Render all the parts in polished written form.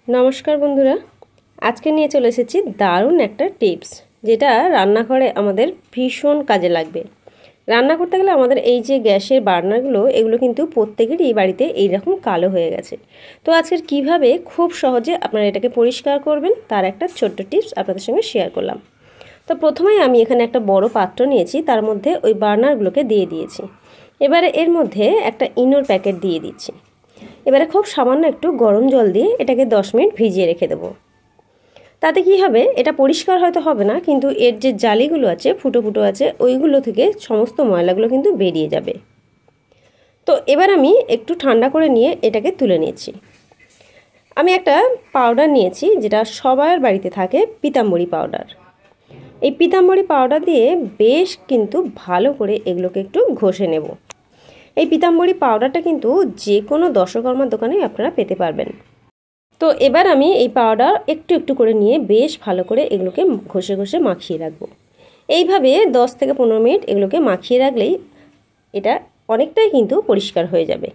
नमस्कार बंधुरा आज के निये चले एसेछि दारुण एकटा टिप्स जेटा रान्नाघरे आमादेर भीषण काजे लागबे। रान्ना करते गेले आमादेर एई जे ग्यासेर बार्नारगुलो एगुलो किन्तु प्रत्येकेरই बाड़ीते एई रकम कालो हये गेछे। तो आजके किभाबे खूब सहजे आपनारा एटाके परिष्कार करबेन तार एकटा छोट्ट टिप्स आपनादेर संगे शेयार करलाम। तो प्रथमेई आमि एखाने एकटा बड़ो पात्र नियेछि तार मध्ये ओई बार्नारगुलोके दिये दियेछि। एबारे एर मध्ये एकटा इनोर पैकेट दिये दिচ্ছি। এবারে খুব সামান্য একটু গরম জল দিয়ে এটাকে 10 মিনিট ভিজিয়ে রেখে দেব। তাতে কি হবে এটা পরিষ্কার হয়তো হবে না কিন্তু এর যে জালিগুলো আছে ফুটো ফুটো আছে ওইগুলো থেকে সমস্ত ময়লাগুলো কিন্তু বেরিয়ে যাবে। তো এবার আমি একটু ঠান্ডা করে নিয়ে এটাকে তুলে নিয়েছি। আমি একটা পাউডার নিয়েছি যেটা সবার বাড়িতে থাকে পিতাম্বরী পাউডার। এই পিতাম্বরী পাউডার দিয়ে বেশ কিন্তু ভালো করে এগুলোকে একটু ঘষে নেব। এই পিতাম্বরী পাউডারটা কিন্তু যে কোনো দশকর্মার দোকানে আপনারা পেতে পারবেন। তো এবার আমি এই পাউডার একটু একটু করে নিয়ে বেশ ভালো করে এগুলোকে ঘষে ঘষে মাখিয়ে রাখব। এইভাবে 10 থেকে 15 মিনিট এগুলোকে মাখিয়ে রাখলেই এটা অনেকটাই কিন্তু পরিষ্কার হয়ে যাবে।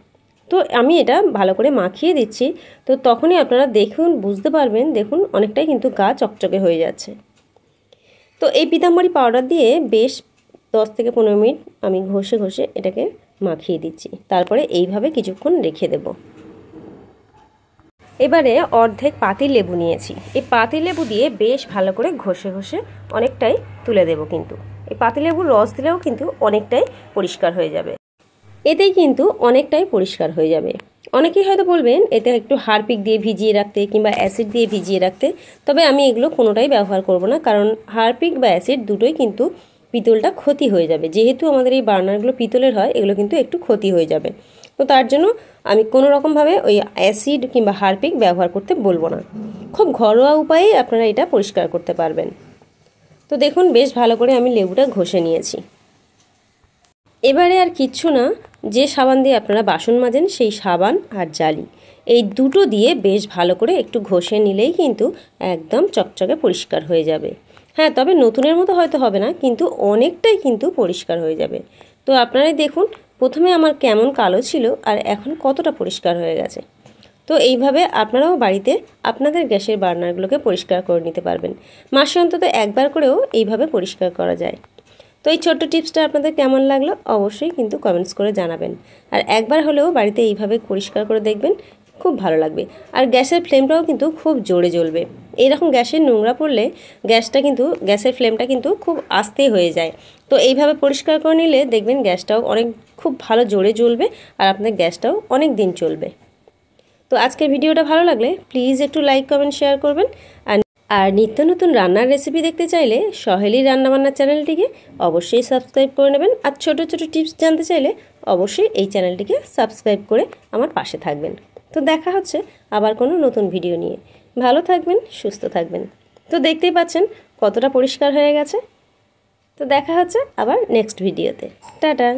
তো আমি এটা ভালো করে মাখিয়ে দিচ্ছি। তো তখনই আপনারা দেখুন বুঝতে পারবেন দেখুন অনেকটাই কিন্তু গা চকচকে হয়ে যাচ্ছে। তো এই পিতাম্বরী পাউডার দিয়ে বেশ 10 থেকে 15 মিনিট আমি ঘষে ঘষে এটাকে মাখিয়ে দিচ্ছি। তারপরে এইভাবে কিছুক্ষণ রেখে দেব। এবারে অর্ধেক পাতি লেবু নিয়েছি। এই পাতি লেবু দিয়ে বেশ ভালো করে ঘষে ঘষে অনেকটাই তুলে দেব। কিন্তু এই পাতি লেবুর রস দিলেও কিন্তু অনেকটাই পরিষ্কার হয়ে যাবে। এতেই কিন্তু অনেকটাই পরিষ্কার হয়ে যাবে। অনেকেই হয়তো বলবেন এতে একটু হারপিক দিয়ে ভিজিয়ে রাখতে কিংবা অ্যাসিড দিয়ে ভিজিয়ে রাখতে, তবে আমি এগুলো কোনোটাই ব্যবহার করব না, কারণ হারপিক বা অ্যাসিড দুটোই কিন্তু পিতলটা ক্ষতি হয়ে যাবে। যেহেতু আমাদের এই বার্নারগুলো পিতলের হয় এগুলো কিন্তু একটু ক্ষতি হয়ে যাবে। তো তার জন্য আমি কোনো রকমভাবে ওই অ্যাসিড কিংবা হারপিক ব্যবহার করতে বলবো না। খুব ঘরোয়া উপায়েই আপনারা এটা পরিষ্কার করতে পারবেন। তো দেখুন বেশ ভালো করে আমি লেবুটা ঘষে নিয়েছি। এবারে আর কিচ্ছু না, যে সাবান দিয়ে আপনারা বাসন মাজেন সেই সাবান আর জালি এই দুটো দিয়ে বেশ ভালো করে একটু ঘষে নিলেই কিন্তু একদম চকচকে পরিষ্কার হয়ে যাবে। হ্যাঁ, তবে নতুনের মতো হয়তো হবে না কিন্তু অনেকটাই কিন্তু পরিষ্কার হয়ে যাবে। তো আপনারাই দেখুন প্রথমে আমার কেমন কালো ছিল আর এখন কতটা পরিষ্কার হয়ে গেছে। তো এইভাবে আপনারাও বাড়িতে আপনাদের গ্যাসের বার্নারগুলোকে পরিষ্কার করে নিতে পারবেন। মাসে অন্তত একবার করেও এইভাবে পরিষ্কার করা যায়। তো এই ছোট্ট টিপসটা আপনাদের কেমন লাগলো অবশ্যই কিন্তু কমেন্টস করে জানাবেন। আর একবার হলেও বাড়িতে এইভাবে পরিষ্কার করে দেখবেন, খুব ভালো লাগবে। আর গ্যাসের ফ্লেমটাও কিন্তু খুব জোরে জ্বলবে। এইরকম গ্যাসের নোংরা পড়লে গ্যাসের ফ্লেমটা কিন্তু খুব আস্তে হয়ে যায়। তো এইভাবে পরিষ্কার করে নিলে দেখবেন গ্যাসটাও খুব ভালো জোরে জ্বলবে আর আপনাদের গ্যাসটাও অনেক দিন চলবে। তো আজকের ভিডিওটা ভালো লাগলে প্লিজ একটু লাইক কমেন্ট শেয়ার করবেন। আর নিত্য নতুন রান্নার রেসিপি দেখতে চাইলে সহেলি রান্নাবান্নার চ্যানেলটিকে অবশ্যই সাবস্ক্রাইব করে নেবেন। আর ছোট ছোট টিপস জানতে চাইলে অবশ্যই এই চ্যানেলটিকে সাবস্ক্রাইব করে আমার পাশে থাকবেন। তো দেখা হচ্ছে আবার কোনো নতুন ভিডিও নিয়ে। ভালো থাকবেন, সুস্থ থাকবেন। তো দেখতেই পাচ্ছেন কতটা পরিষ্কার হয়ে গেছে। তো দেখা হচ্ছে আবার নেক্সট ভিডিওতে। টাটা।